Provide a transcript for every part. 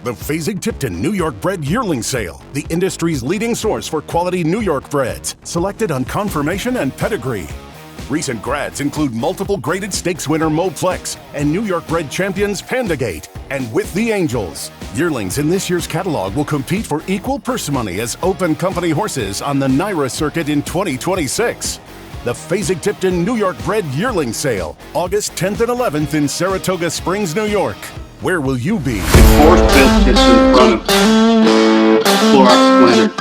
The Fasig-Tipton New York Bred Yearling Sale, the industry's leading source for quality New York breds, selected on conformation and pedigree. Recent grads include multiple graded stakes winner Mo Flex and New York bred champions Pandagate and With the Angels. Yearlings in this year's catalog will compete for equal purse money as open company horses on the NYRA circuit in 2026. The Fasig-Tipton New York Bred Yearling Sale, August 10th and 11th in Saratoga Springs, New York. Where will you be? Horse biscuits in front of Clorox Splendor.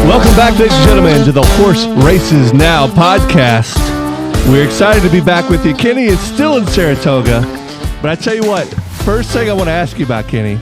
Welcome back, ladies and gentlemen, to the Horse Races Now podcast. We're excited to be back with you. Kenny is still in Saratoga, but I tell you what, first thing I want to ask you about, Kenny,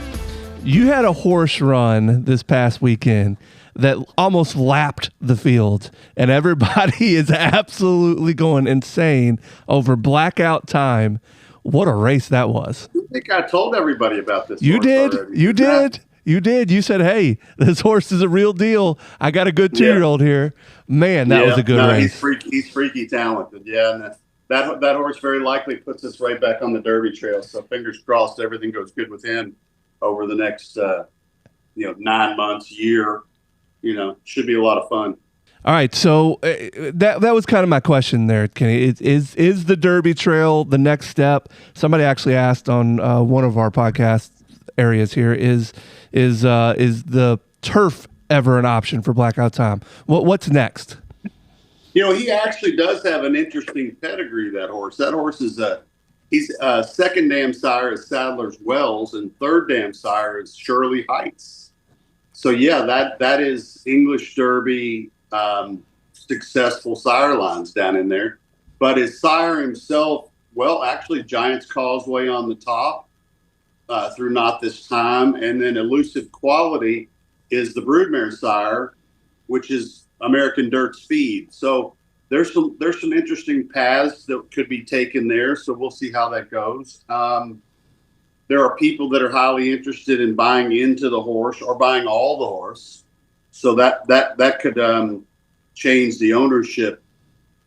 you had a horse run this past weekend that almost lapped the field, and everybody is absolutely going insane over Blackout Time. What a race that was. I think I told everybody about this. You did. Already. You did. You did. You said, hey, this horse is a real deal. I got a good 2-year-old here. Man, that was a good race. He's freaky talented. Yeah, and that horse very likely puts us right back on the Derby trail. So fingers crossed everything goes good with him over the next 9 months, year. Should be a lot of fun. All right, so that was kind of my question there, Kenny. Is the Derby Trail the next step? Somebody actually asked on one of our podcast areas here, is the turf ever an option for Blackout Time? What's next? He actually does have an interesting pedigree, that horse. That horse is he's second dam sire is Sadler's Wells, and third dam sire is Shirley Heights. So yeah, that is English Derby successful sire lines down in there. But his sire himself, well, actually Giant's Causeway on the top through Not This Time, and then Elusive Quality is the broodmare sire, which is American Dirt Speed. So there's some interesting paths that could be taken there. So we'll see how that goes. There are people that are highly interested in buying into the horse or buying all the horse. So that could change the ownership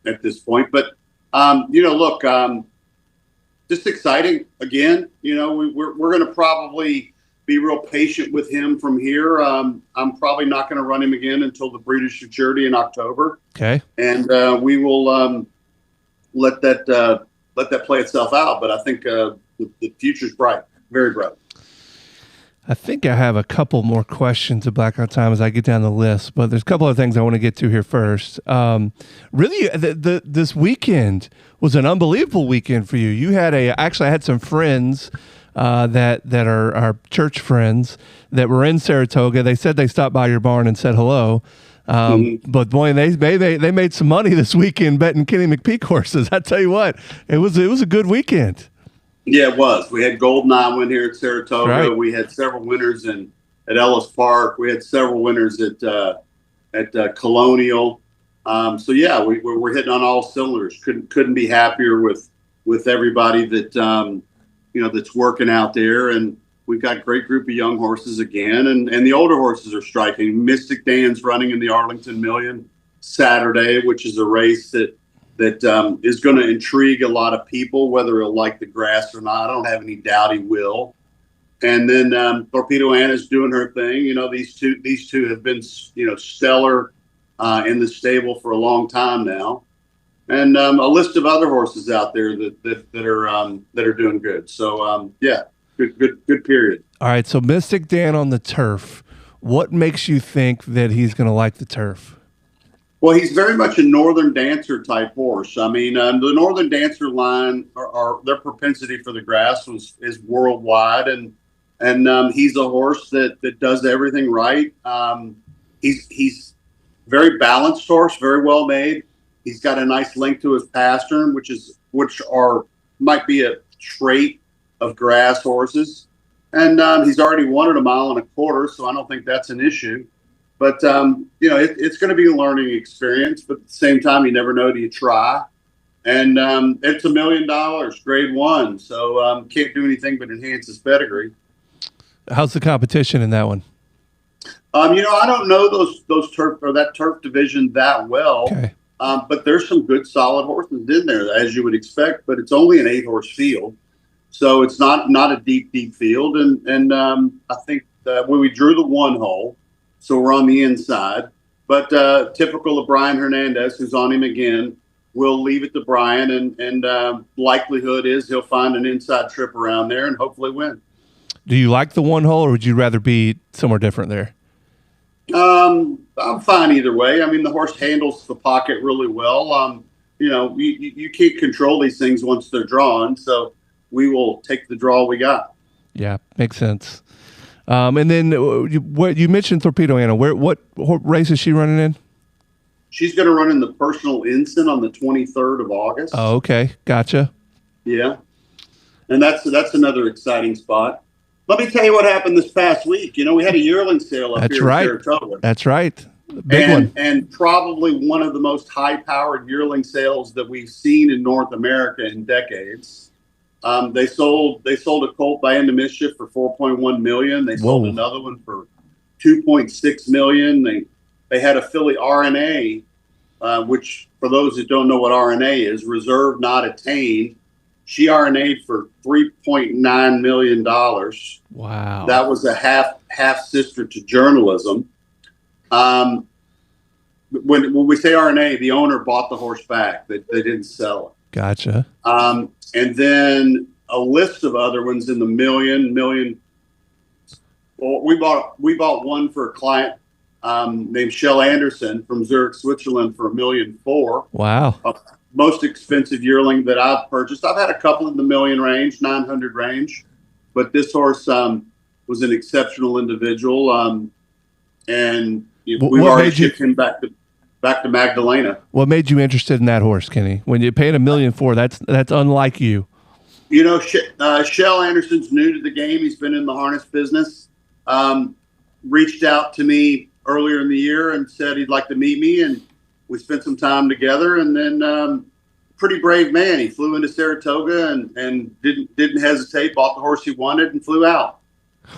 at this point. But, look, just exciting. Again, we're going to probably be real patient with him from here. I'm probably not going to run him again until the Breeders' Futurity in October. Okay. And we will let that play itself out. But I think the future's bright, very bright. I think I have a couple more questions of Blackout Time as I get down the list, but there's a couple of things I want to get to here first. Really, this weekend was an unbelievable weekend for you. You had I had some friends that are our church friends that were in Saratoga. They said they stopped by your barn and said hello. But boy, they made some money this weekend betting Kenny McPeek horses. I tell you what, it was a good weekend. Yeah, it was. We had Golden Eye win here at Saratoga. Right. We had several winners at Ellis Park. We had several winners at Colonial. So yeah, we're hitting on all cylinders. Couldn't be happier with everybody that that's working out there. And we've got a great group of young horses again, and the older horses are striking. Mystic Dan's running in the Arlington Million Saturday, which is a race that is going to intrigue a lot of people, whether he'll like the grass or not. I don't have any doubt he will. And then Thorpedo Anna's doing her thing. These two have been stellar in the stable for a long time now, and a list of other horses out there that are doing good. So yeah, good period. All right, so Mystic Dan on the turf. What makes you think that he's going to like the turf? Well, he's very much a Northern Dancer type horse. I mean, the Northern Dancer line, are their propensity for the grass is worldwide, and he's a horse that does everything right. He's very balanced horse, very well made. He's got a nice link to his pastern, which might be a trait of grass horses, and he's already won at 1.25 miles, so I don't think that's an issue. But, it's going to be a learning experience, but at the same time, you never know till you try. And it's $1 million, grade 1. So can't do anything but enhance his pedigree. How's the competition in that one? I don't know those turf or that turf division that well. Okay. But there's some good solid horses in there, as you would expect, but it's only an 8-horse field. So it's not a deep field. And I think that when we drew the 1 hole, so we're on the inside, but typical of Brian Hernandez, who's on him again, we'll leave it to Brian, and likelihood is he'll find an inside trip around there and hopefully win. Do you like the 1 hole, or would you rather be somewhere different there? I'm fine either way. I mean, the horse handles the pocket really well. You can't control these things once they're drawn, so we will take the draw we got. Yeah, makes sense. And then what you mentioned, Thorpedo Anna. What race is she running in? She's going to run in the Personal Ensign on the 23rd of August. Oh, okay, gotcha. Yeah, and that's another exciting spot. Let me tell you what happened this past week. We had a yearling sale up here in Saratoga. That's right. Big one. And probably one of the most high-powered yearling sales that we've seen in North America in decades. They sold a colt by End of Mischief for $4.1 million. They sold another one for $2.6 million. They had a filly RNA, which for those who don't know what RNA is, reserved not attained. She RNA'd for $3.9 million. Wow. That was a half sister to journalism. When we say RNA, the owner bought the horse back. They didn't sell it. Gotcha. And then a list of other ones in the million. Well, we bought one for a client named Shell Anderson from Zurich, Switzerland for $1.4 million. Wow. Most expensive yearling that I've purchased. I've had a couple in the million range, 900 range, but this horse was an exceptional individual. And we've already shipped him back to Magdalena. What made you interested in that horse, Kenny? When you paid $1 million for, that's unlike you. Shell Anderson's new to the game. He's been in the harness business. Reached out to me earlier in the year and said he'd like to meet me, and we spent some time together. And then pretty brave man. He flew into Saratoga and didn't hesitate, bought the horse he wanted, and flew out.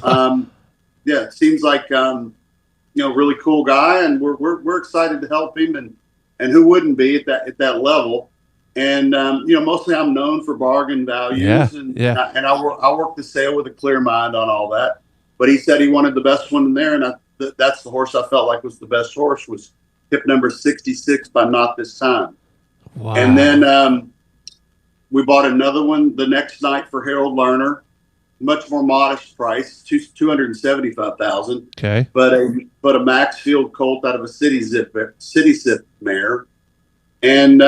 Yeah, it seems like really cool guy, and we're excited to help him, and who wouldn't be at that level. And mostly I'm known for bargain values, and I work the sale with a clear mind on all that. But he said he wanted the best one in there, and that's the horse I felt like was the best horse, was hip number 66 by Not This Time. Wow. And then we bought another one the next night for Harold Lerner, much more modest price, $275,000. Okay. But a Maxfield colt out of a City Sip mare, and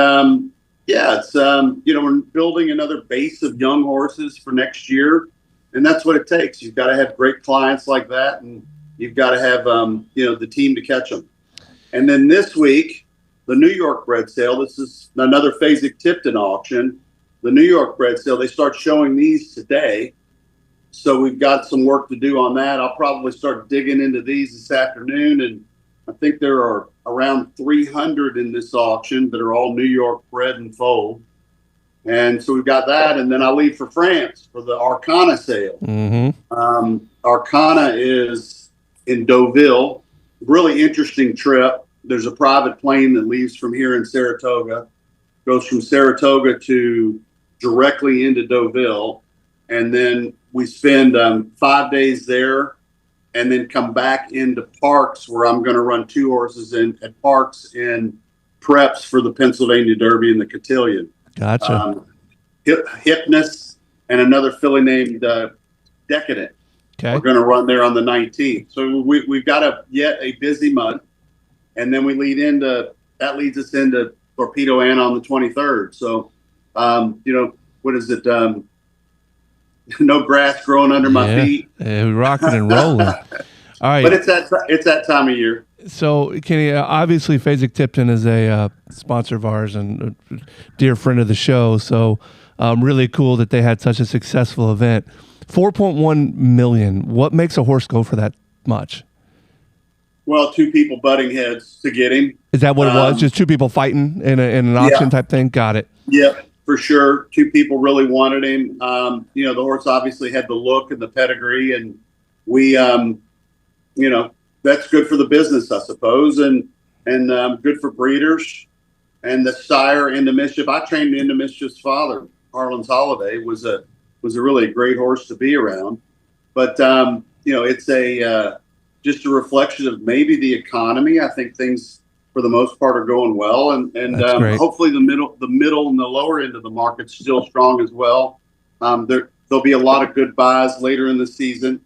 it's we're building another base of young horses for next year, and that's what it takes. You've got to have great clients like that, and you've got to have the team to catch them. And then this week, the New York bred sale. This is another Fasig-Tipton auction. The New York bred sale. They start showing these today. So we've got some work to do on that. I'll probably start digging into these this afternoon, and I think there are around 300 in this auction that are all New York bred and foaled. And so we've got that, and then I leave for France for the Arcana sale. Mm-hmm. Arcana is in Deauville. Really interesting trip. There's a private plane that leaves from here in Saratoga, goes from Saratoga to directly into Deauville, and then we spend 5 days there, and then come back into Parks, where I'm going to run 2 horses at Parks in preps for the Pennsylvania Derby and the Cotillion. Gotcha. Hypnus and another filly named Decadent. Okay. We're going to run there on the 19th. So we've got a busy month, and then leads us into Thorpedo Anna on the 23rd. So, what is it? No grass growing under my feet. Rocking and rolling. All right. But it's that time of year. So, Kenny, obviously Fasig-Tipton is a sponsor of ours and a dear friend of the show. So, really cool that they had such a successful event. $4.1 million. What makes a horse go for that much? Well, 2 people butting heads to get him. Is that what it was? Just 2 people fighting in an auction type thing? Got it. Yep, for sure. 2 people really wanted him. The horse obviously had the look and the pedigree, and we, that's good for the business, I suppose, and good for breeders. And the sire Into Mischief, I trained Into Mischief's father, Harlan's Holiday, was a really great horse to be around. But it's just a reflection of maybe the economy. I think things for the most part are going well, and hopefully the middle and the lower end of the market's still strong as well. There'll be a lot of good buys later in the season,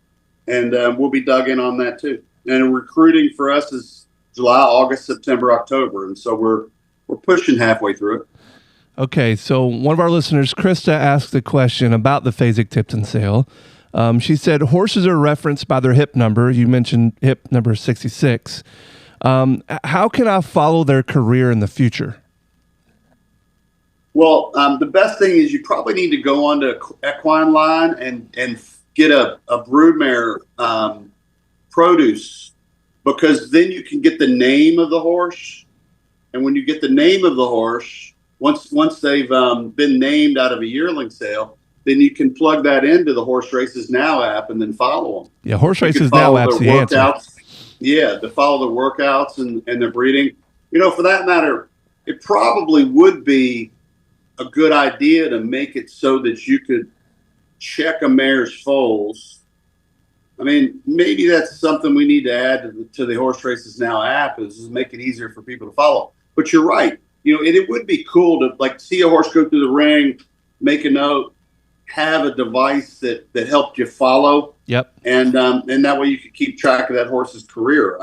and we'll be dug in on that too. And recruiting for us is July, August, September, October, and so we're pushing halfway through it. Okay, so one of our listeners, Krista, asked a question about the Fasig-Tipton sale. She said horses are referenced by their hip number. You mentioned hip number 66. How can I follow their career in the future? Well, the best thing is you probably need to go on to Equine Line and get a broodmare produce, because then you can get the name of the horse. And when you get the name of the horse, once they've been named out of a yearling sale, then you can plug that into the Horse Races Now app and then follow them. Yeah, Horse Races Now app's the answer. Yeah, to follow the workouts and their breeding. For that matter, it probably would be a good idea to make it so that you could check a mare's foals. I mean, maybe that's something we need to add to the Horse Races Now app, is make it easier for people to follow. But you're right. It would be cool to see a horse go through the ring, make a note, have a device that helped you follow. Yep. And that way you could keep track of that horse's career.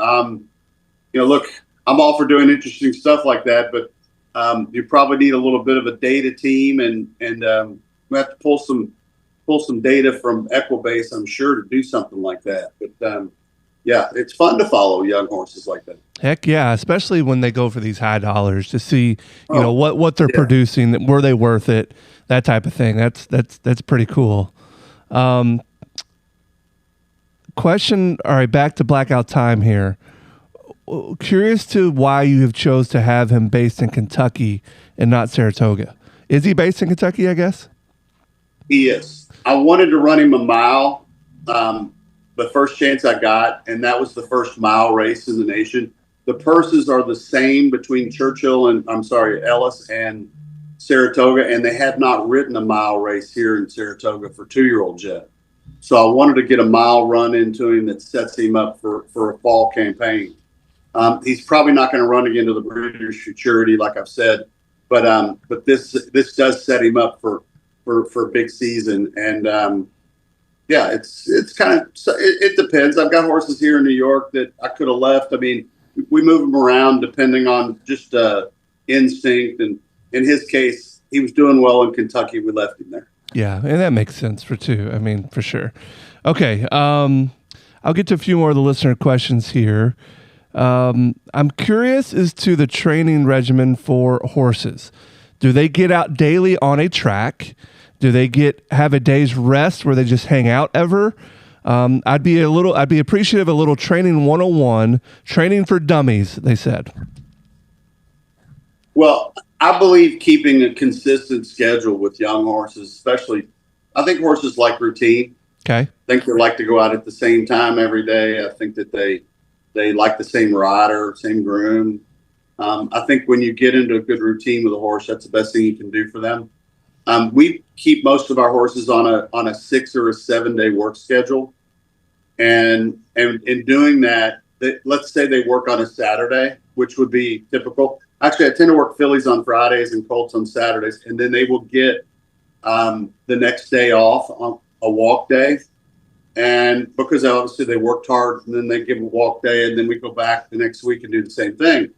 Look, I'm all for doing interesting stuff like that, but you probably need a little bit of a data team, and we have to pull some data from Equibase, I'm sure, to do something like that. But yeah, it's fun to follow young horses like that. Heck yeah, especially when they go for these high dollars, to see what they're producing, were they worth it, that type of thing. That's pretty cool. Question. All right, back to Blackout Time here. Curious to why you have chose to have him based in Kentucky and not Saratoga. Is he based in Kentucky, I guess? He is. I wanted to run him a mile, the first chance I got, and that was the first mile race in the nation. The purses are the same between Ellis and Saratoga, and they have not ridden a mile race here in Saratoga for 2-year-olds yet. So I wanted to get a mile run into him that sets him up for a fall campaign. He's probably not going to run again to the Breeders' Futurity, like I've said, but this does set him up for a big season. And yeah, it's kind of, it depends. I've got horses here in New York that I could have left. I mean, we move them around depending on just instinct. And in his case, he was doing well in Kentucky. We left him there. Yeah, and that makes sense for sure. Okay, I'll get to a few more of the listener questions here. I'm curious as to the training regimen for horses. Do they get out daily on a track? Do they have a day's rest where they just hang out ever? I'd be appreciative of a little training 101, training for dummies, they said. Well, I believe keeping a consistent schedule with young horses, especially, I think horses like routine. Okay. I think they like to go out at the same time every day. I think that they like the same rider, same groom. I think when you get into a good routine with a horse, that's the best thing you can do for them. We keep most of our horses on a 6 or a 7 day work schedule. And in doing that, let's say they work on a Saturday, which would be typical. Actually, I tend to work fillies on Fridays and colts on Saturdays, and then they will get the next day off on a walk day. And because obviously they worked hard, and then they give a walk day, and then we go back the next week and do the same thing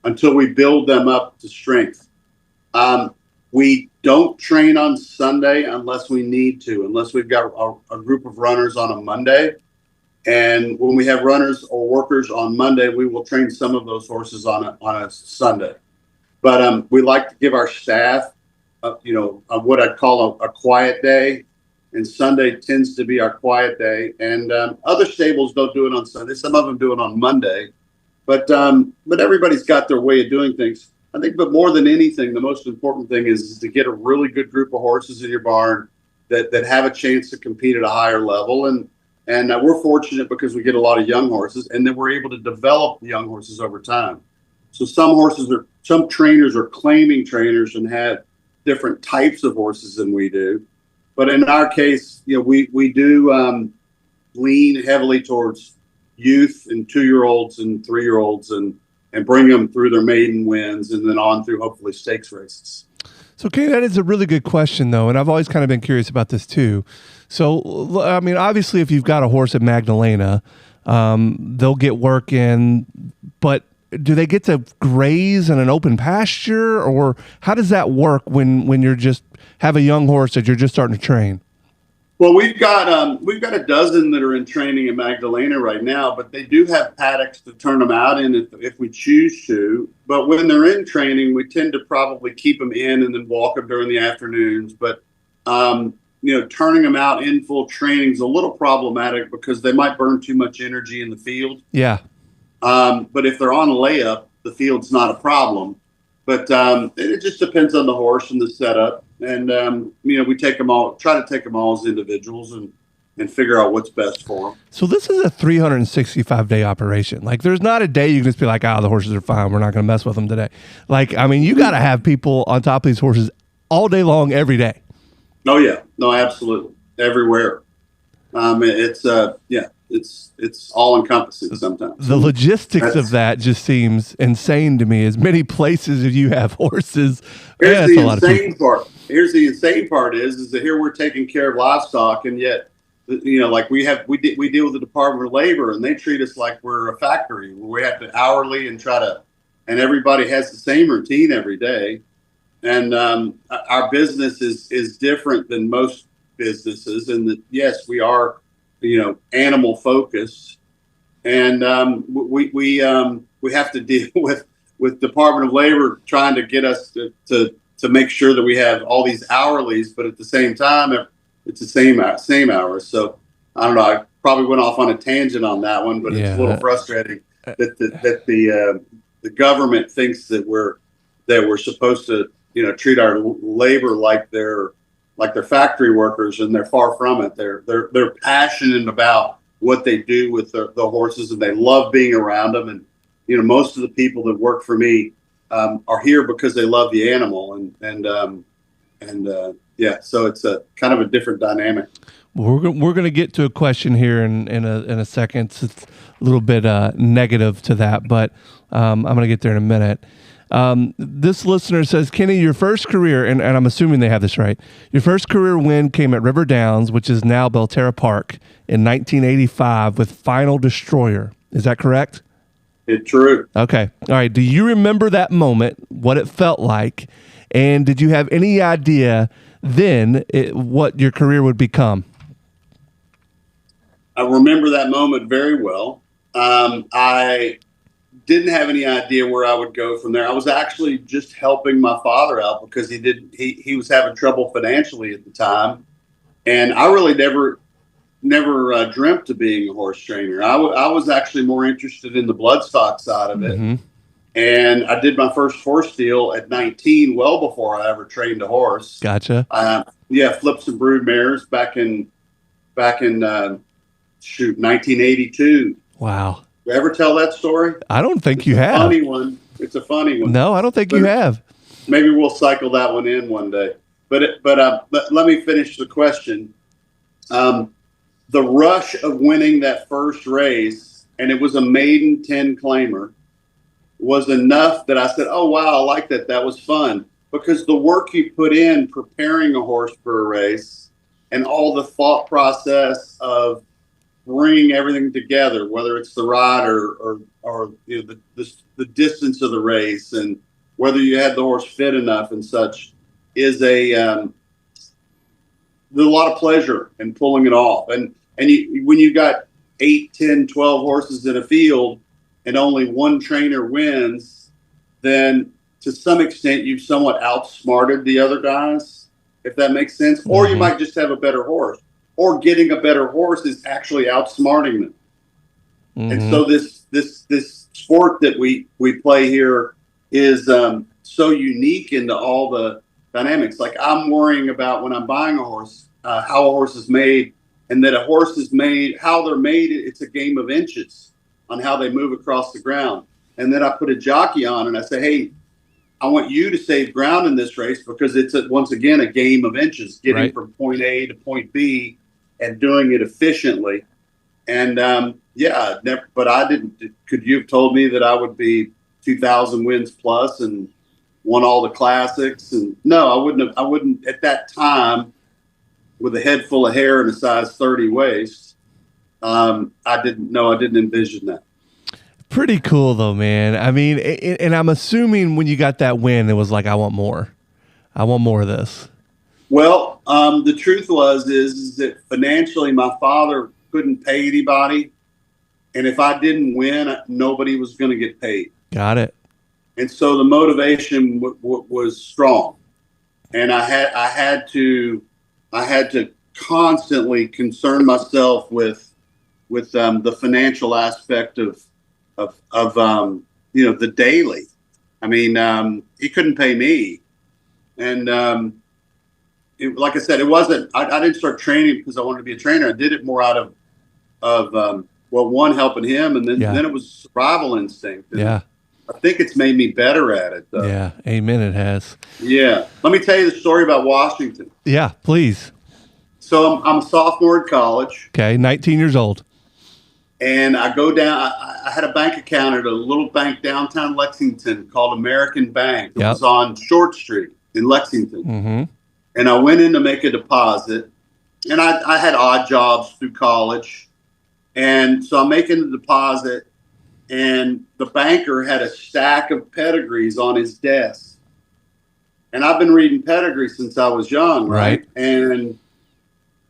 until we build them up to strength. We don't train on Sunday unless we need to, unless we've got a group of runners on a Monday. And when we have runners or workers on Monday, we will train some of those horses on a Sunday. But we like to give our staff, what I'd call a quiet day. And Sunday tends to be our quiet day. And other stables don't do it on Sunday. Some of them do it on Monday. But everybody's got their way of doing things. I think, but more than anything, the most important thing is to get a really good group of horses in your barn that have a chance to compete at a higher level. And we're fortunate because we get a lot of young horses, and then we're able to develop the young horses over time. So some trainers are claiming trainers and have different types of horses than we do. But in our case, we do lean heavily towards youth and 2-year-olds and 3-year-olds and bring them through their maiden wins and then on through hopefully stakes races. So, Kenny, that is a really good question, though, and I've always kind of been curious about this too. So, I mean, obviously, if you've got a horse at Magdalena, they'll get work in, but do they get to graze in an open pasture, or how does that work when you're just have a young horse that you're just starting to train? Well, we've got a dozen that are in training in Magdalena right now, but they do have paddocks to turn them out in if we choose to. But when they're in training, we tend to probably keep them in and then walk them during the afternoons. But turning them out in full training is a little problematic because they might burn too much energy in the field. Yeah. But if they're on layup, the field's not a problem. But it just depends on the horse and the setup. And, we try to take them all as individuals and figure out what's best for them. So this is a 365-day operation. Like, there's not a day you can just be like, the horses are fine, we're not going to mess with them today. Like, I mean, you got to have people on top of these horses all day long, every day. Oh, yeah. No, absolutely. Everywhere. It's all encompassing sometimes. The logistics of that just seems insane to me. As many places as you have horses. Here's the insane part. Here's the insane part is that here we're taking care of livestock, and yet, like we deal with the Department of Labor, and they treat us like we're a factory where we have to hourly and and everybody has the same routine every day. And our business is different than most businesses, and that yes, we are, animal focused, and we have to deal with Department of Labor trying to get us to make sure that we have all these hourlies, but at the same time, it's the same hours. So I don't know. I probably went off on a tangent on that one, but it's a little frustrating that the government thinks that we're supposed to treat our labor like they're factory workers, and they're far from it. They're passionate about what they do with the horses, and they love being around them. And most of the people that work for me are here because they love the animal, so it's a kind of a different dynamic. We're going to get to a question here in a second. It's a little bit negative to that, but I'm going to get there in a minute. This listener says, Kenny, your first career, and I'm assuming they have this right, your first career win came at River Downs, which is now Belterra Park, in 1985 with Final Destroyer. Is that correct? It's true. Okay. All right. Do you remember that moment, what it felt like, and did you have any idea then what your career would become? I remember that moment very well. I didn't have any idea where I would go from there. I was actually just helping my father out because he was having trouble financially at the time, and I really never dreamt of being a horse trainer. I was actually more interested in the bloodstock side of it. Mm-hmm. And I did my first horse deal at 19, well before I ever trained a horse. Gotcha. Flipped some brood mares back in 1982. Wow. You ever tell that story? I don't think you have. Funny one. It's a funny one. No, I don't think you have. Maybe we'll cycle that one in one day. But let me finish the question. The rush of winning that first race, and it was a maiden 10-claimer, was enough that I said, oh, wow, I like that. That was fun. Because the work you put in preparing a horse for a race and all the thought process of bringing everything together, whether it's the ride or the distance of the race and whether you had the horse fit enough and such, is there's a lot of pleasure in pulling it off. And when you got 8, 10, 12 horses in a field and only one trainer wins, then to some extent you've somewhat outsmarted the other guys, if that makes sense. Mm-hmm. Or you might just have a better horse. Or getting a better horse is actually outsmarting them. Mm-hmm. And so this sport that we play here is so unique into all the dynamics. Like, I'm worrying about when I'm buying a horse, how a horse is made, and that a horse is made, how they're made. It's a game of inches on how they move across the ground. and then I put a jockey on, and I said, hey, I want you to save ground in this race because it's, once again, a game of inches, getting from point A to point B and doing it efficiently. And, but I didn't. Could you have told me that I would be 2,000 wins plus and won all the classics? And no, I wouldn't at that time, with a head full of hair and a size 30 waist. I didn't envision that. Pretty cool though, man. I mean, and I'm assuming when you got that win, it was like, I want more. I want more of this. Well, the truth is that financially, my father couldn't pay anybody. And if I didn't win, nobody was going to get paid. Got it. And so the motivation was strong. And I had to constantly concern myself with the financial aspect of the daily. I mean, he couldn't pay me, and like I said, it wasn't. I didn't start training because I wanted to be a trainer. I did it more out of one, helping him, and then it was survival instinct. And I think it's made me better at it, though. Yeah, amen. It has. Yeah, let me tell you the story about Washington. Yeah, please. So I'm a sophomore in college. Okay, 19 years old. And I go down. I had a bank account at a little bank downtown Lexington called American Bank. It was on Short Street in Lexington. Mm-hmm. And I went in to make a deposit. And I had odd jobs through college. And so I'm making the deposit. And the banker had a stack of pedigrees on his desk. And I've been reading pedigrees since I was young, right? And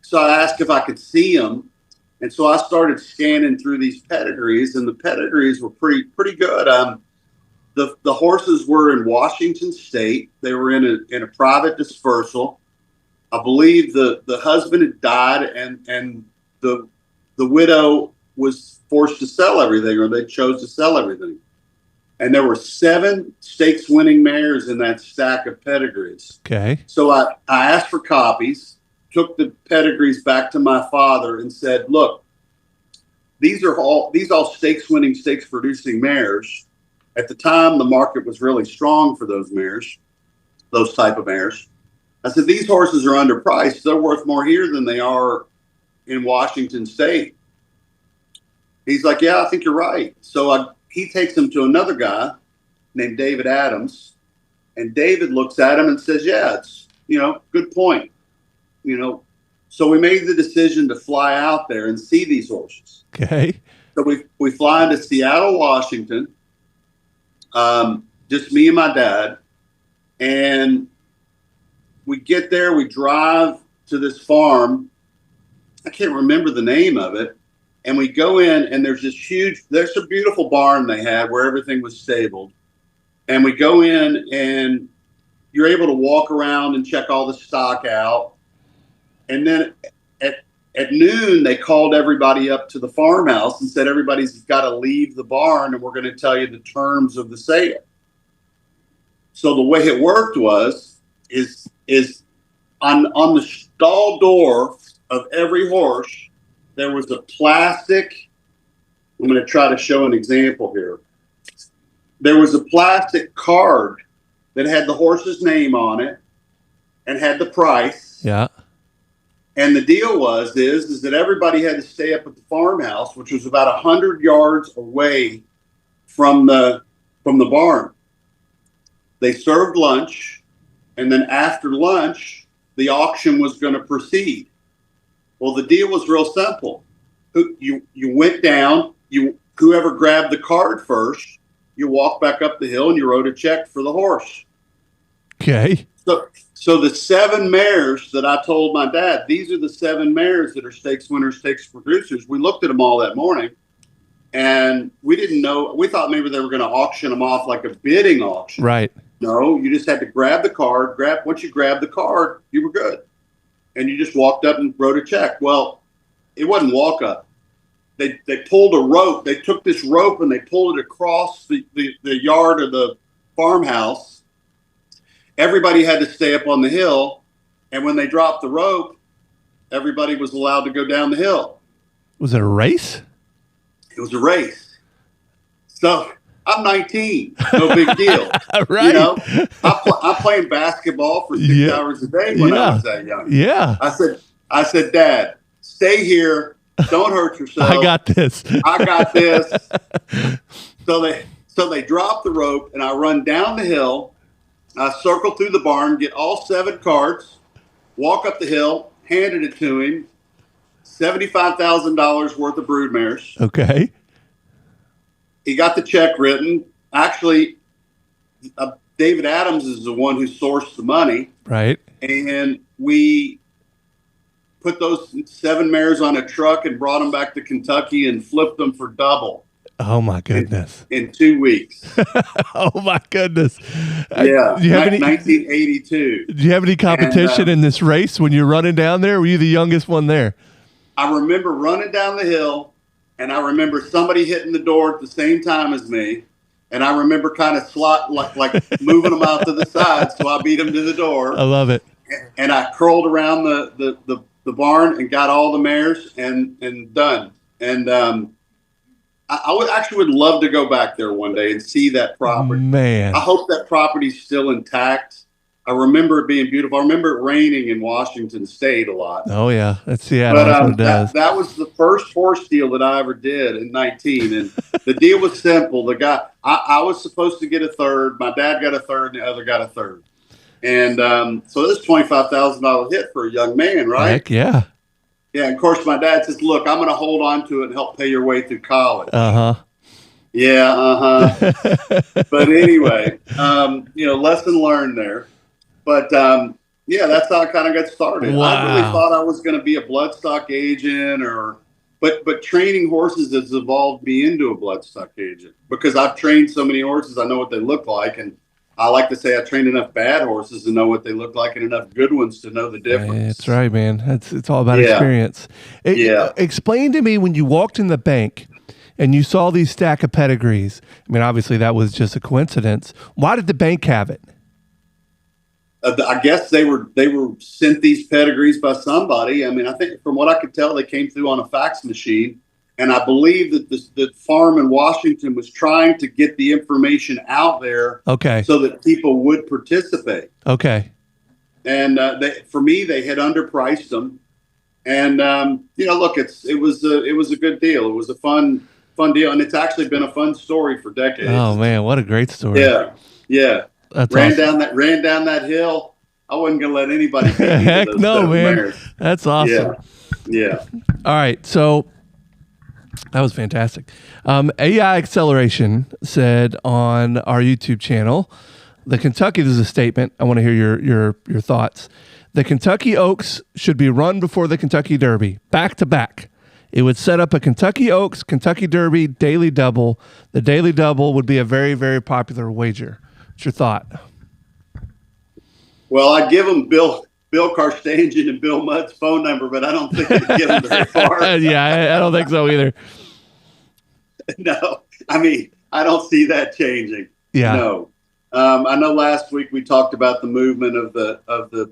so I asked if I could see them. And so I started scanning through these pedigrees, and the pedigrees were pretty good. The horses were in Washington State. They were in a private dispersal. I believe the husband had died, and the widow was forced to sell everything, or they chose to sell everything. And there were 7 stakes winning mares in that stack of pedigrees. Okay. So I asked for copies. Took the pedigrees back to my father and said, look, these all stakes winning, stakes producing mares. At the time, the market was really strong for those mares, those type of mares. I said, these horses are underpriced. They're worth more here than they are in Washington State. He's like, yeah, I think you're right. So he takes them to another guy named David Adams. And David looks at him and says, yeah, it's, good point. So we made the decision to fly out there and see these horses. Okay. So we fly into Seattle, Washington, just me and my dad. And we get there, we drive to this farm. I can't remember the name of it. And we go in, and there's a beautiful barn they had where everything was stabled. And we go in, and you're able to walk around and check all the stock out. And then at noon, they called everybody up to the farmhouse and said, everybody's got to leave the barn, and we're going to tell you the terms of the sale. So the way it worked is on the stall door of every horse, there was a plastic. I'm going to try to show an example here. There was a plastic card that had the horse's name on it and had the price. Yeah. And the deal is that everybody had to stay up at the farmhouse, which was about 100 yards away from the barn. They served lunch, and then after lunch, the auction was going to proceed. Well, the deal was real simple. You went down, whoever grabbed the card first, you walked back up the hill and you wrote a check for the horse. Okay. So the 7 mares that I told my dad, these are the 7 mares that are stakes winners, stakes producers. We looked at them all that morning, and we didn't know. We thought maybe they were going to auction them off like a bidding auction. Right. No, you just had to grab the card. Once you grabbed the card, you were good. And you just walked up and wrote a check. Well, it wasn't walk up. They pulled a rope. They took this rope and they pulled it across the yard of the farmhouse. Everybody had to stay up on the hill. And when they dropped the rope, everybody was allowed to go down the hill. Was it a race? It was a race. So I'm 19. No big deal. Right. You know, I'm playing basketball for 6 hours a day when I was that young. Yeah. I said, Dad, stay here. Don't hurt yourself. I got this. I got this. So they drop the rope, and I run down the hill. I circle through the barn, get all 7 cards, walk up the hill, handed it to him. $75,000 worth of broodmares. Okay. He got the check written. Actually, David Adams is the one who sourced the money. Right. And we put those 7 mares on a truck and brought them back to Kentucky and flipped them for double. Oh my goodness! In 2 weeks. Oh my goodness! Yeah, do you have 1982. Do you have any competition in this race when you're running down there? Were you the youngest one there? I remember running down the hill, and I remember somebody hitting the door at the same time as me, and I remember kind of like moving them out to the side, so I beat them to the door. I love it. And I curled around the barn and got all the mares and done. And I would love to go back there one day and see that property. Man, I hope that property's still intact. I remember it being beautiful. I remember it raining in Washington State a lot. Oh yeah, that's Seattle. But that was the first horse deal that I ever did in 19, and the deal was simple. The guy, I was supposed to get a third. My dad got a third, and the other got a third. And so this $25,000 hit for a young man, right? Heck yeah. Yeah, and of course, my dad says, look, I'm going to hold on to it and help pay your way through college. Uh-huh. Yeah, uh-huh. But anyway, lesson learned there. But, that's how I kind of got started. Wow. I really thought I was going to be a bloodstock agent but training horses has evolved me into a bloodstock agent because I've trained so many horses. I know what they look like. And I like to say I trained enough bad horses to know what they look like and enough good ones to know the difference. That's right, man. It's all about experience. Explain to me when you walked in the bank and you saw these stack of pedigrees. I mean, obviously that was just a coincidence. Why did the bank have it? I guess they were sent these pedigrees by somebody. I mean, I think from what I could tell, they came through on a fax machine. And I believe that the farm in Washington was trying to get the information out there, so that people would participate. Okay. And for me, they had underpriced them, and look, it was a good deal. It was a fun deal, and it's actually been a fun story for decades. Oh man, what a great story! Yeah. That's ran awesome. down that hill. I wasn't gonna let anybody. Heck no, man. Mares. That's awesome. Yeah. All right, so. That was fantastic. AI Acceleration said on our YouTube channel, this is a statement. I want to hear your thoughts. The Kentucky Oaks should be run before the Kentucky Derby, back to back. It would set up a Kentucky Oaks, Kentucky Derby daily double. The daily double would be a very, very popular wager. What's your thought? Well, I'd give them Bill Karstanjian and Bill Mudd's phone number, but I don't think it'd get them very far. Yeah, I don't think so either. No, I mean, I don't see that changing. Yeah. No. I know last week we talked about the movement of the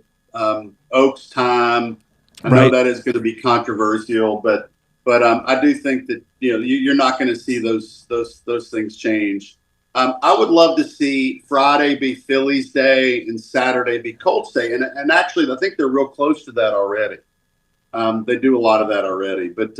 Oaks time. I know that is going to be controversial, but I do think that you're not going to see those things change. I would love to see Friday be Phillies Day and Saturday be Colts Day. And actually, I think they're real close to that already. They do a lot of that already. But,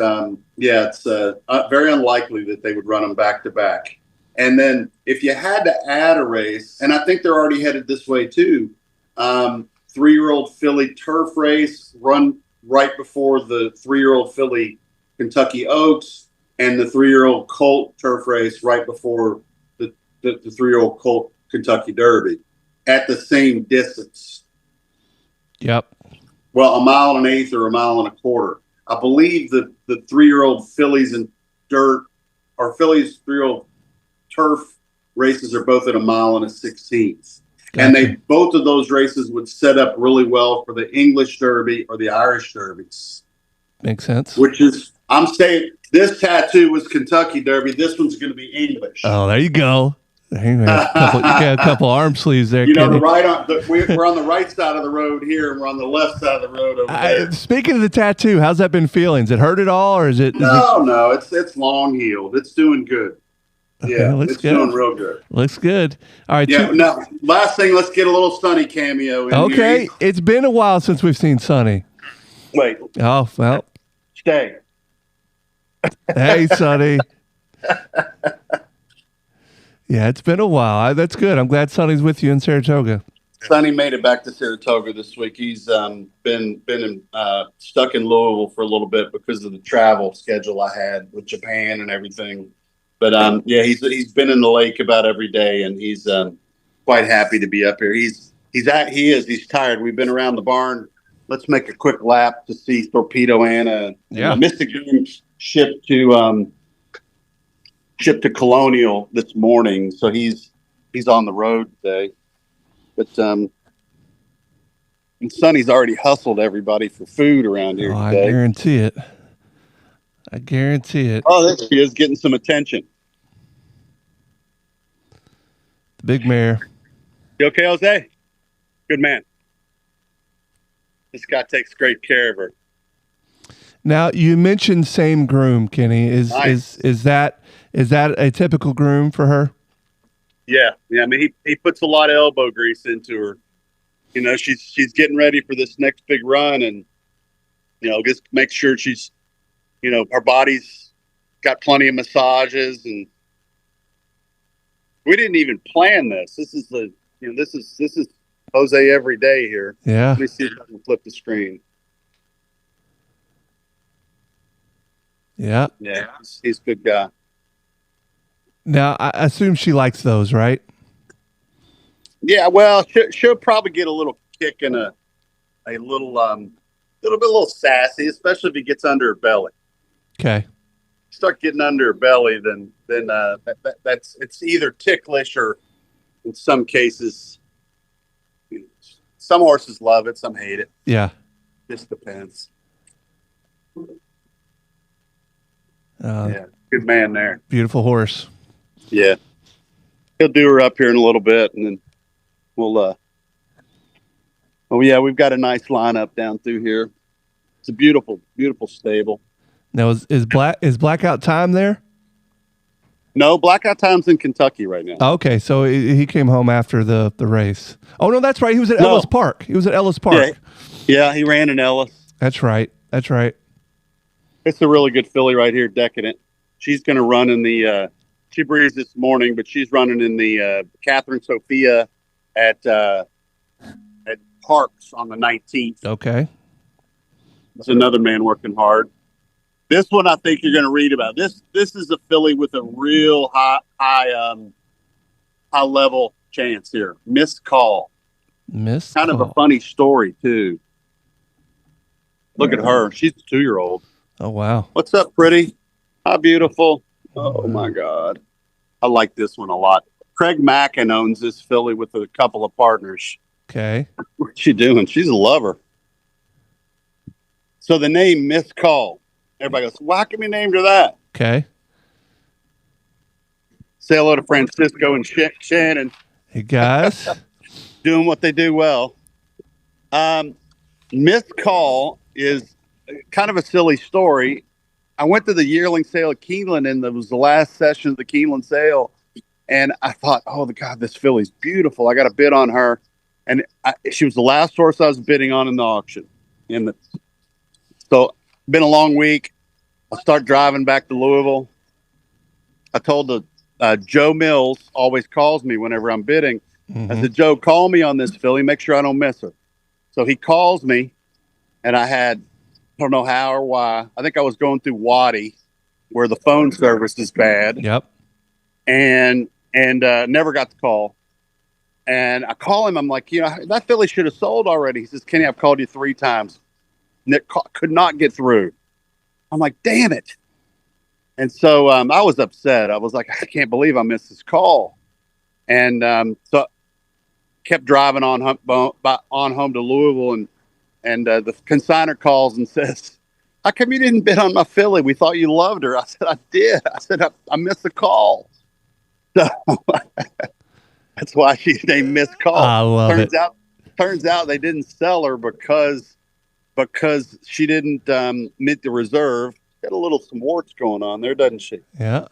it's very unlikely that they would run them back to back. And then if you had to add a race, and I think they're already headed this way too, 3-year-old Philly turf race run right before the 3-year-old Philly Kentucky Oaks and the 3-year-old Colt turf race right before the 3-year-old Colt Kentucky Derby at the same distance. Yep. Well, 1.1 miles or 1.25 miles. I believe that the 3-year-old fillies and dirt or fillies 3-year-old turf races are both at 1.16 miles. Gotcha. And both of those races would set up really well for the English Derby or the Irish Derbies. Makes sense. Which is, I'm saying this tattoo was Kentucky Derby. This one's going to be English. Oh, there you go. You got a couple arm sleeves there. We're on the right side of the road here, and we're on the left side of the road over there. Speaking of the tattoo, how's that been feeling? Has it hurt at all, or is it? No, it's long healed. It's doing good. Yeah, Looks it's good. doing real good. Looks good. All right. Yeah. Now, last thing, let's get a little Sunny cameo in Okay. here. It's been a while since we've seen Sonny. Wait. Oh, well. Stay. Hey, Sonny. Yeah, it's been a while. That's good. I'm glad Sonny's with you in Saratoga. Sonny made it back to Saratoga this week. He's been stuck in Louisville for a little bit because of the travel schedule I had with Japan and everything. But yeah, he's been in the lake about every day, and he's quite happy to be up here. He's tired. We've been around the barn. Let's make a quick lap to see Thorpedo Anna. Yeah, Mystic Dream shipped to Colonial this morning, so he's on the road today. But and Sonny's already hustled everybody for food around here today. I guarantee it. I guarantee it. Oh, there she is, getting some attention. The big mare. You okay, Jose? Good man. This guy takes great care of her. Now you mentioned same groom, Kenny. Nice. Is that a typical groom for her? Yeah. I mean, he puts a lot of elbow grease into her. You know, she's getting ready for this next big run, and just make sure she's, her body's got plenty of massages, and we didn't even plan this. This is this is Jose every day here. Yeah. Let me see if I can flip the screen. Yeah. Yeah, he's a good guy. Now I assume she likes those, right? Yeah, well, she'll probably get a little kick and a little sassy, especially if he gets under her belly. Okay. Start getting under her belly, then it's either ticklish or, in some cases, some horses love it, some hate it. Yeah. Just depends. Yeah. Good man there. Beautiful horse. Yeah, he'll do her up here in a little bit, and then we'll. Oh yeah, we've got a nice lineup down through here. It's a beautiful, beautiful stable. Now is Blackout Time there? No, Blackout Time's in Kentucky right now. Okay, so he came home after the race. Oh no, that's right. He was at Ellis Park. He was at Ellis Park. Yeah, he ran in Ellis. That's right. That's right. It's a really good filly right here, Decadent. She's going to run in the. She breeds this morning, but she's running in the Catherine Sophia at Parks on the 19th. Okay. It's another man working hard. This one, I think you're going to read about. This is a filly with a real high level chance here. Missed call. Kind of a funny story too. Look at her. She's a 2-year-old. Oh wow. What's up, pretty? Hi, beautiful. Oh my God. I like this one a lot. Craig Mackin owns this filly with a couple of partners. Okay. What's she doing? She's a lover. So the name Missed Call. Everybody goes, why can we name her that? Okay. Say hello to Francisco and Shannon. Hey guys. Doing what they do well. Missed Call is kind of a silly story. I went to the yearling sale at Keeneland, and it was the last session of the Keeneland sale. And I thought, oh, God, this filly's beautiful. I got a bid on her. And she was the last horse I was bidding on in the auction. So been a long week. I'll start driving back to Louisville. I told Joe Mills always calls me whenever I'm bidding. Mm-hmm. I said, Joe, call me on this filly. Make sure I don't miss her. So he calls me, and I don't know how or why. I think I was going through Waddy, where the phone service is bad. Yep. And never got the call. And I call him. I'm like, that filly should have sold already. He says, Kenny, I've called you 3 times. Nick could not get through. I'm like, damn it. And so I was upset. I was like, I can't believe I missed this call. And so kept driving on home to Louisville, and the consignor calls and says, how come you didn't bid on my filly? We thought you loved her. I said, I did. I said, I missed the call. So that's why she's named Missed Call. I love it. Turns out they didn't sell her because she didn't meet the reserve. Got some warts going on there, doesn't she? Yeah.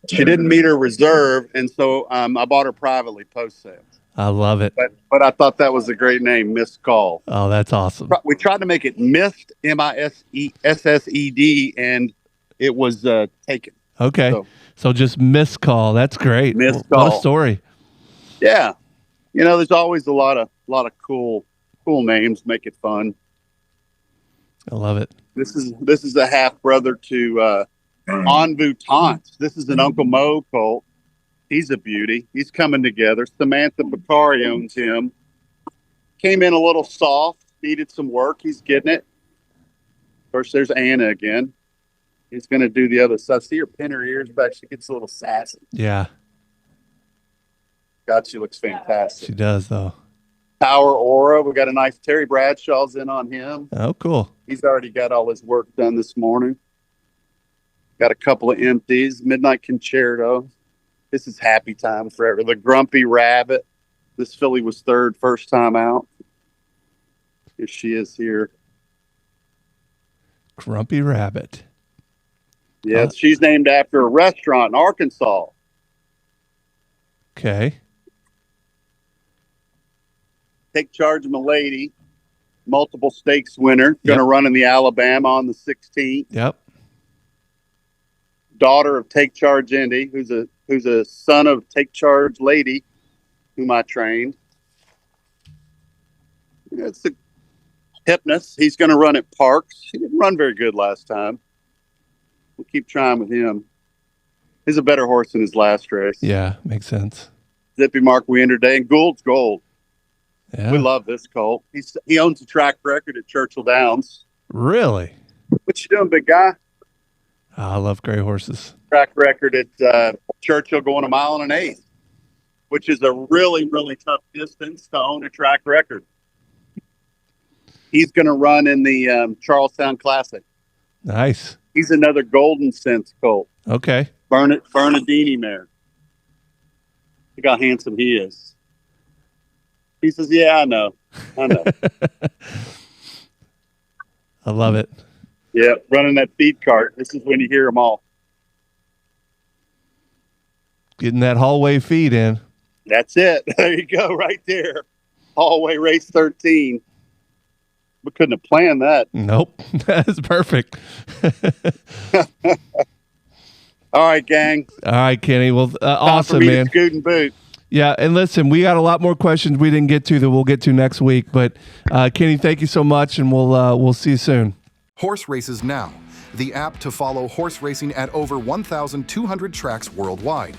She didn't meet her reserve, and so I bought her privately post sale. I love it. But I thought that was a great name, Missed Call. Oh, that's awesome. We tried to make it Missed, MISSED, and it was taken. Okay. So just Missed Call. That's great. Missed Call. What a story. Yeah. There's always a lot of cool names. Make it fun. I love it. This is a half brother to Envoutante. This is an Uncle Mo colt. He's a beauty. He's coming together. Samantha Bakari owns him. Came in a little soft, needed some work. He's getting it. Of course, there's Anna again. He's going to do the other side. See her pin her ears back. She gets a little sassy. Yeah. God, she looks fantastic. She does, though. Power Aura. We got a nice Terry Bradshaw's in on him. Oh, cool. He's already got all his work done this morning. Got a couple of empties. Midnight Concerto. This is happy time forever. The Grumpy Rabbit. This filly was third first time out. Here she is here. Grumpy Rabbit. Yes, she's named after a restaurant in Arkansas. Okay. Take Charge Milady, multiple stakes winner, going to run in the Alabama on the 16th. Yep. Daughter of Take Charge Indy, who's a son of Take Charge Lady, whom I trained. It's a Hypnus. He's going to run at Parks. He didn't run very good last time. We'll keep trying with him. He's a better horse than his last race. Yeah, makes sense. Zippy Mark we entered today, and Gould's Gold. Yeah. We love this colt. He owns a track record at Churchill Downs. Really? What you doing, big guy? Oh, I love gray horses. Track record at Churchill going 1 1/8, which is a really, really tough distance to own a track record. He's going to run in the Charlestown Classic. Nice. He's another Golden Sense colt. Okay. Bernardini mare. Look how handsome he is. He says, yeah, I know. I love it. Yeah, running that feed cart. This is when you hear them all. Getting that hallway feed in. That's it. There you go, right there. Hallway race 13. We couldn't have planned that. Nope. That's perfect. All right, gang. All right, Kenny. Well, awesome, for me man. To scoot and boot. Yeah, and listen, we got a lot more questions we didn't get to that we'll get to next week. But Kenny, thank you so much, and we'll see you soon. Horse Races Now, the app to follow horse racing at over 1,200 tracks worldwide.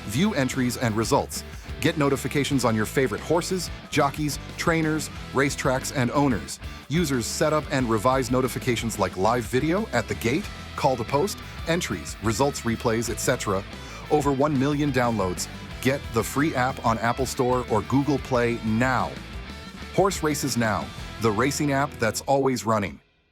View entries and results. Get notifications on your favorite horses, jockeys, trainers, racetracks, and owners. Users set up and revise notifications like live video at the gate, call to post, entries, results replays, etc. Over 1 million downloads. Get the free app on Apple Store or Google Play now. Horse Races Now, the racing app that's always running.